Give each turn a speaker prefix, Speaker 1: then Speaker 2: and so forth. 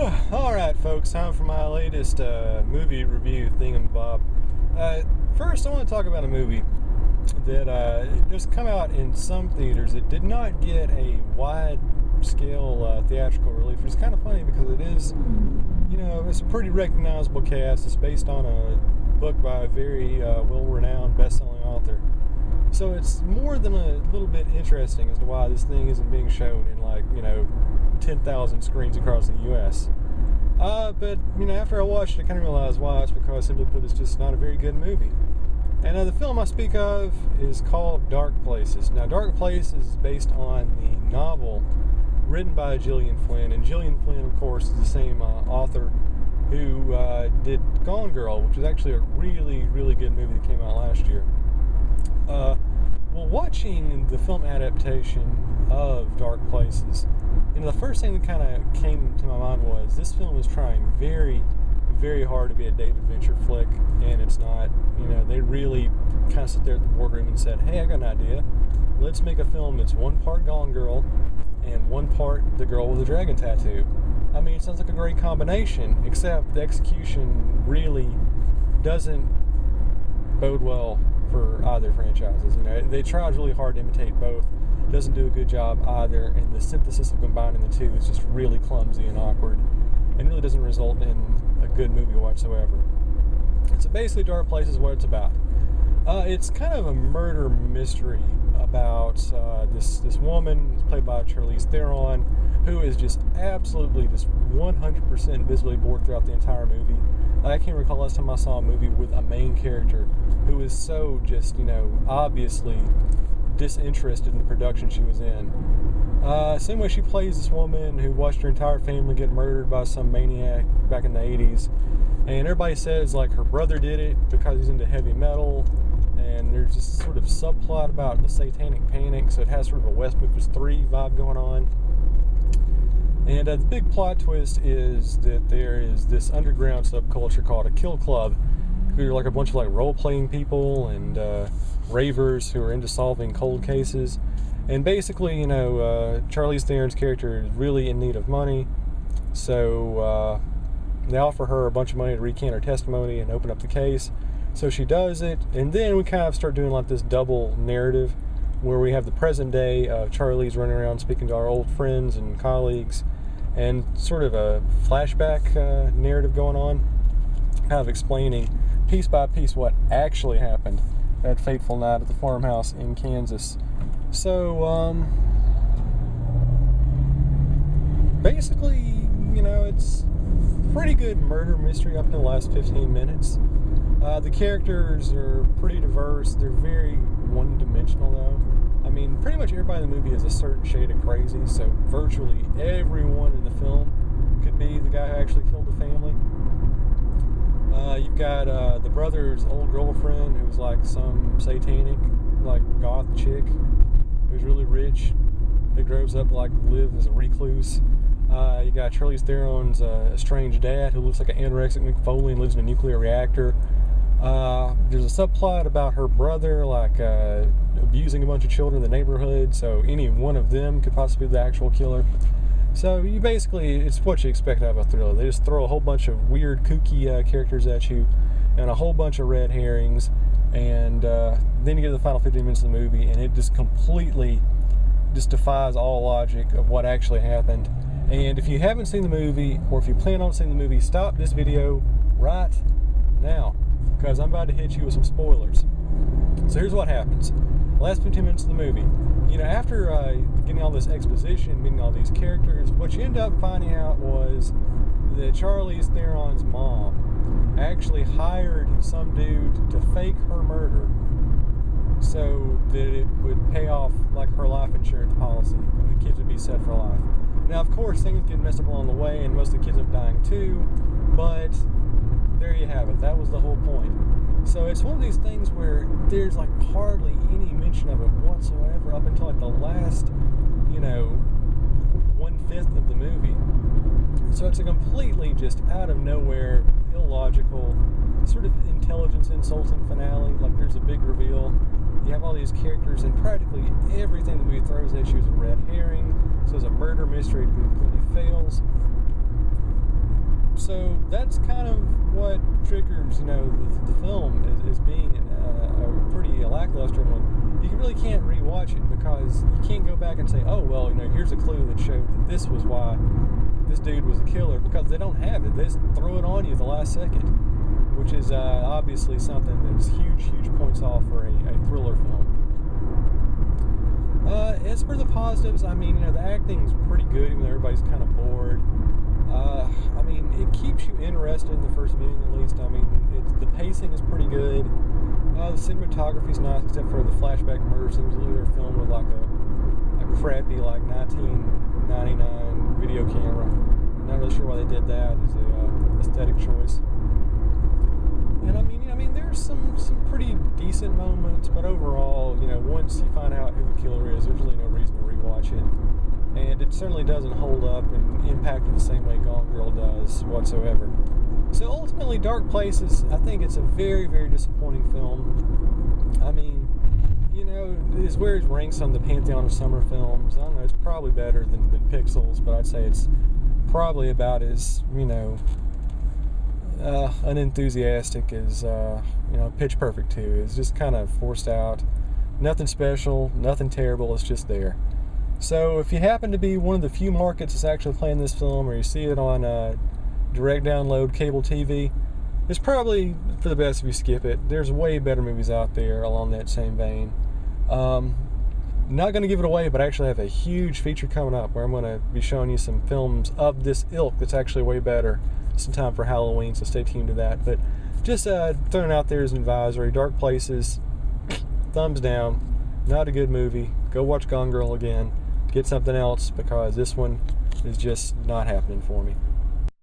Speaker 1: Alright, folks, time for my latest movie review thingamabob. First, I want to talk about a movie that just come out in some theaters. It did not get a wide-scale theatrical release, which is kind of funny because it is, it's a pretty recognizable cast. It's based on a book by a very well-renowned best-selling author. So it's more than a little bit interesting as to why this thing isn't being shown in 10,000 screens across the U.S. But after I watched it, I kind of realized why. It's because, simply put, it's just not a very good movie. And the film I speak of is called Dark Places. Now, Dark Places is based on the novel written by Gillian Flynn. And Gillian Flynn, of course, is the same author who did Gone Girl, which is actually a really, really good movie that came out last year. Well, watching the film adaptation of Dark Places, the first thing that kind of came to my mind was this film is trying very, very hard to be a David Fincher flick, and it's not. They really kind of sit there at the boardroom and said, hey, I got an idea. Let's make a film that's one part Gone Girl and one part The Girl with the Dragon Tattoo. I mean, it sounds like a great combination, except the execution really doesn't bode well for either franchises. They tried really hard to imitate both. Doesn't do a good job either, and the synthesis of combining the two is just really clumsy and awkward, and really doesn't result in a good movie whatsoever. So basically, Dark Places is what it's about. It's kind of a murder mystery about this woman, played by Charlize Theron, who is just absolutely just 100% visibly bored throughout the entire movie. I can't recall last time I saw a movie with a main character who is so just, obviously disinterested in the production she was in. Same way she plays this woman who watched her entire family get murdered by some maniac back in the 80s. And everybody says her brother did it because he's into heavy metal. And there's this sort of subplot about the satanic panic, so it has sort of a West Memphis 3 vibe going on. And the big plot twist is that there is this underground subculture called a kill club, who are a bunch of role-playing people and ravers who are into solving cold cases. And basically, Charlize Theron's character is really in need of money, so they offer her a bunch of money to recant her testimony and open up the case. So she does it, and then we kind of start doing this double narrative where we have the present day of Charlize running around speaking to our old friends and colleagues, and sort of a flashback narrative going on, kind of explaining piece by piece what actually happened that fateful night at the farmhouse in Kansas. So, basically, it's pretty good murder mystery up to the last 15 minutes. The characters are pretty diverse. They're very one-dimensional, though. I mean, pretty much everybody in the movie is a certain shade of crazy, so virtually everyone in the film could be the guy who actually killed the family. You've got the brother's old girlfriend who's some satanic, goth chick who's really rich, who grows up live as a recluse. You got Charlize Theron's estranged dad who looks like an anorexic McFoley and lives in a nuclear reactor. There's a subplot about her brother abusing a bunch of children in the neighborhood, so any one of them could possibly be the actual killer. So it's what you expect out of a thriller. They just throw a whole bunch of weird, kooky characters at you and a whole bunch of red herrings, and then you get to the final 15 minutes of the movie, and it just completely defies all logic of what actually happened. And if you haven't seen the movie, or if you plan on seeing the movie, stop this video right now, because I'm about to hit you with some spoilers. So here's what happens. Last 15 minutes of the movie. After getting all this exposition, meeting all these characters, what you end up finding out was that Charlize Theron's mom actually hired some dude to fake her murder so that it would pay off her life insurance policy and the kids would be set for life. Now, of course, things get messed up along the way and most of the kids end up dying too, but there you have it. That was the whole point. So it's one of these things where there's hardly any mention of it whatsoever up until the last, 1/5 of the movie. So it's a completely just out of nowhere, illogical, sort of intelligence insulting finale. There's a big reveal. You have all these characters, and practically everything the movie throws at you is a red herring. So it's a murder mystery that completely fails. So that's kind of what triggers, the film is being a pretty lackluster one. You really can't rewatch it because you can't go back and say, oh, well, here's a clue that showed that this was why this dude was a killer, because they don't have it. They just throw it on you at the last second, which is obviously something that's huge points off for a thriller film. As for the positives, the acting's pretty good, even though everybody's kind of bored. It keeps you interested in the first viewing, at least. The pacing is pretty good. The cinematography's nice, except for the flashback murder scenes. They're filmed with like a crappy 1999 video camera. I'm not really sure why they did that. It's a aesthetic choice. And there's some pretty decent moments, but overall, once you find out who the killer is, there's really no reason to rewatch it. And it certainly doesn't hold up and impact in the same way Gone Girl does whatsoever. So ultimately, Dark Places, I think it's a very, very disappointing film. It's where it ranks on the pantheon of summer films. I don't know, it's probably better than Pixels, but I'd say it's probably about as, unenthusiastic as, Pitch Perfect 2 is. Just kind of forced out. Nothing special, nothing terrible, it's just there. So if you happen to be one of the few markets that's actually playing this film, or you see it on direct download cable TV, it's probably for the best if you skip it. There's way better movies out there along that same vein. Not going to give it away, but I actually have a huge feature coming up where I'm going to be showing you some films of this ilk that's actually way better sometime for Halloween, so stay tuned to that. But just throwing it out there as an advisory. Dark Places, thumbs down. Not a good movie. Go watch Gone Girl again. Get something else, because this one is just not happening for me.